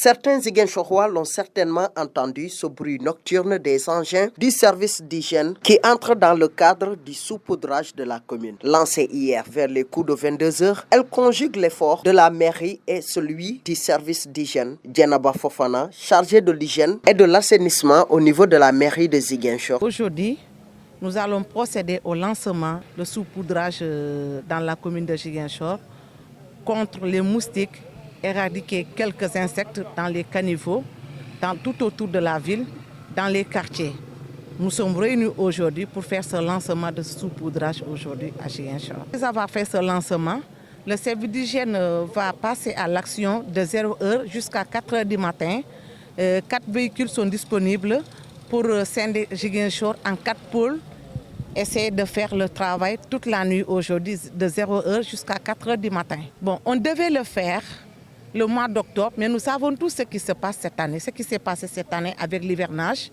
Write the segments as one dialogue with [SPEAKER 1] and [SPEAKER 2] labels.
[SPEAKER 1] Certains Ziguinchorois l'ont certainement entendu, ce bruit nocturne des engins du service d'hygiène qui entre dans le cadre du saupoudrage de la commune. Lancée hier vers les coups de 22 heures, elle conjugue l'effort de la mairie et celui du service d'hygiène. Djenaba Fofana, chargé de l'hygiène et de l'assainissement au niveau de la mairie de Ziguinchor.
[SPEAKER 2] Aujourd'hui, nous allons procéder au lancement de saupoudrage dans la commune de Ziguinchor contre les moustiques, éradiquer quelques insectes dans les caniveaux, tout autour de la ville, dans les quartiers. Nous sommes réunis aujourd'hui pour faire ce lancement de saupoudrage aujourd'hui à Ziguinchor. Après avoir fait ce lancement, le service d'hygiène va passer à l'action de 0h jusqu'à 4h du matin. 4 véhicules sont disponibles pour scinder Ziguinchor en 4 pôles. Essayer de faire le travail toute la nuit aujourd'hui de 0h jusqu'à 4h du matin. Bon, on devait le faire le mois d'octobre, mais nous savons tous ce qui se passe cette année. Ce qui s'est passé cette année avec l'hivernage,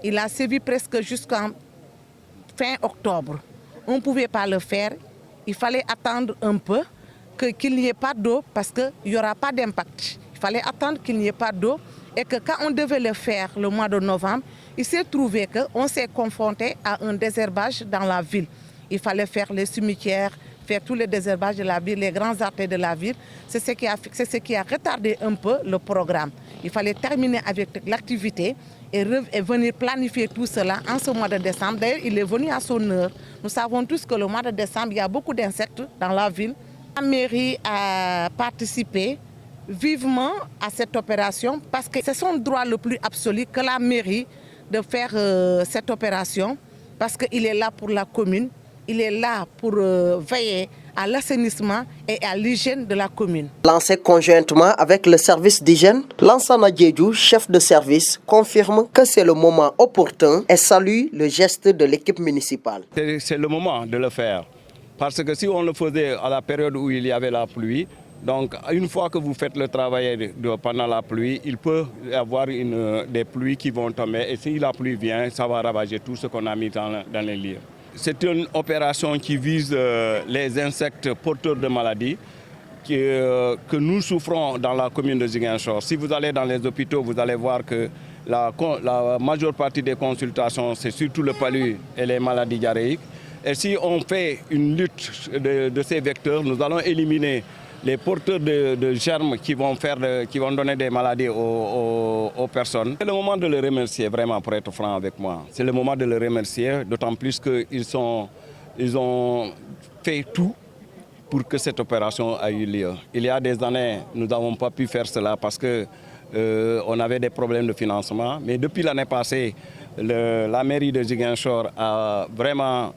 [SPEAKER 2] il a sévi presque jusqu'en fin octobre. On ne pouvait pas le faire, il fallait attendre un peu qu'il n'y ait pas d'eau parce qu'il n'y aura pas d'impact. Il fallait attendre qu'il n'y ait pas d'eau et que quand on devait le faire le mois de novembre, il s'est trouvé qu'on s'est confronté à un désherbage dans la ville. Il fallait faire les cimetières, faire tous les désherbages de la ville, les grands artères de la ville. C'est ce qui a retardé un peu le programme. Il fallait terminer avec l'activité et venir planifier tout cela en ce mois de décembre. D'ailleurs, il est venu à son heure. Nous savons tous que le mois de décembre, il y a beaucoup d'insectes dans la ville. La mairie a participé vivement à cette opération parce que c'est son droit le plus absolu que la mairie de faire cette opération parce qu'il est là pour la commune, il est là pour veiller à l'assainissement et à l'hygiène de la commune.
[SPEAKER 1] Lancé conjointement avec le service d'hygiène, Lansana Djedjou, chef de service, confirme que c'est le moment opportun et salue le geste de l'équipe municipale.
[SPEAKER 3] C'est le moment de le faire parce que si on le faisait à la période où il y avait la pluie, donc une fois que vous faites le travail pendant la pluie, il peut y avoir des pluies qui vont tomber et si la pluie vient, ça va ravager tout ce qu'on a mis dans les lieux. C'est une opération qui vise les insectes porteurs de maladies que nous souffrons dans la commune de Ziguinchor. Si vous allez dans les hôpitaux, vous allez voir que la majeure partie des consultations, c'est surtout le palu et les maladies diarrhéiques. Et si on fait une lutte de ces vecteurs, nous allons éliminer les porteurs de germes qui vont donner des maladies aux personnes. C'est le moment de les remercier, vraiment, pour être franc avec moi. C'est le moment de les remercier, d'autant plus qu'ils ont fait tout pour que cette opération ait eu lieu. Il y a des années, nous n'avons pas pu faire cela parce qu'on avait des problèmes de financement. Mais depuis l'année passée, la mairie de Ziguinchor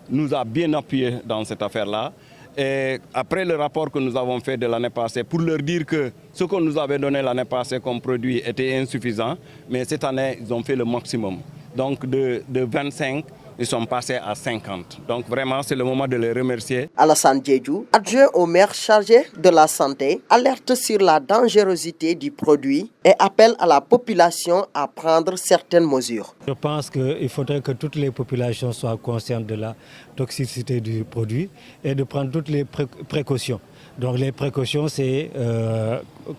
[SPEAKER 3] nous a bien appuyés dans cette affaire-là. Et après le rapport que nous avons fait de l'année passée, pour leur dire que ce qu'on nous avait donné l'année passée comme produit était insuffisant, mais cette année, ils ont fait le maximum. Donc de 25, ils sont passés à 50. Donc vraiment, c'est le moment de les remercier.
[SPEAKER 1] Alassane Djedjou, adjoint au maire chargé de la santé, alerte sur la dangerosité du produit et appelle à la population à prendre certaines mesures.
[SPEAKER 4] Je pense qu'il faudrait que toutes les populations soient conscientes de la toxicité du produit et de prendre toutes les précautions. Donc les précautions, c'est,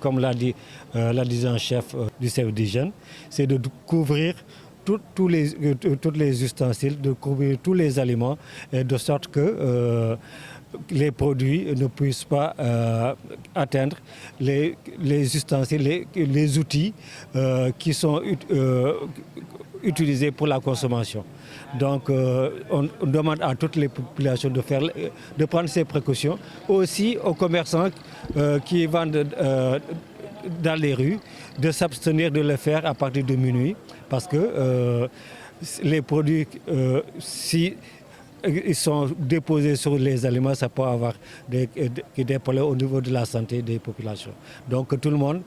[SPEAKER 4] comme l'a dit l'adjudant-chef du service d'hygiène, c'est de couvrir tous les ustensiles, de couvrir tous les aliments, et de sorte que les produits ne puissent pas atteindre les ustensiles, les outils qui sont utilisés pour la consommation. Donc on demande à toutes les populations de prendre ces précautions, aussi aux commerçants qui vendent dans les rues, de s'abstenir de le faire à partir de minuit, parce que les produits, si ils sont déposés sur les aliments, ça peut avoir des problèmes au niveau de la santé des populations. Donc que tout le monde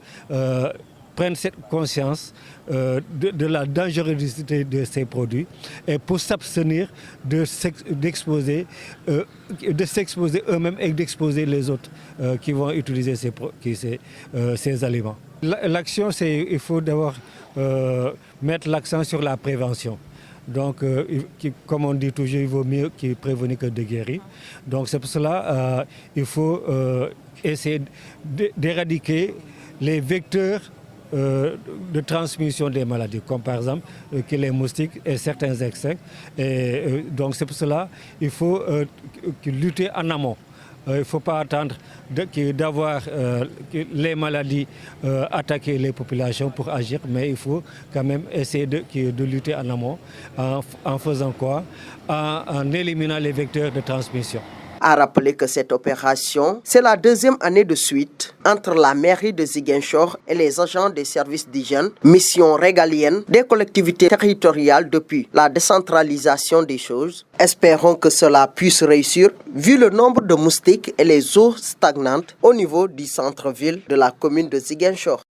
[SPEAKER 4] prenne cette conscience de la dangerosité de ces produits et pour s'abstenir de s'exposer eux-mêmes et d'exposer les autres qui vont utiliser ces aliments. L'action, c'est il faut d'abord mettre l'accent sur la prévention. Donc, comme on dit toujours, il vaut mieux prévenir que de guérir. Donc, c'est pour cela qu'il faut essayer d'éradiquer les vecteurs de transmission des maladies, comme par exemple que les moustiques et certains insectes. Et donc c'est pour cela qu'il faut lutter en amont. Il ne faut pas attendre d'avoir les maladies attaquer les populations pour agir, mais il faut quand même essayer de lutter en amont. En faisant quoi? En éliminant les vecteurs de transmission.
[SPEAKER 1] A rappeler que cette opération, c'est la deuxième année de suite entre la mairie de Ziguinchor et les agents des services d'hygiène, mission régalienne des collectivités territoriales depuis la décentralisation des choses. Espérons que cela puisse réussir vu le nombre de moustiques et les eaux stagnantes au niveau du centre-ville de la commune de Ziguinchor.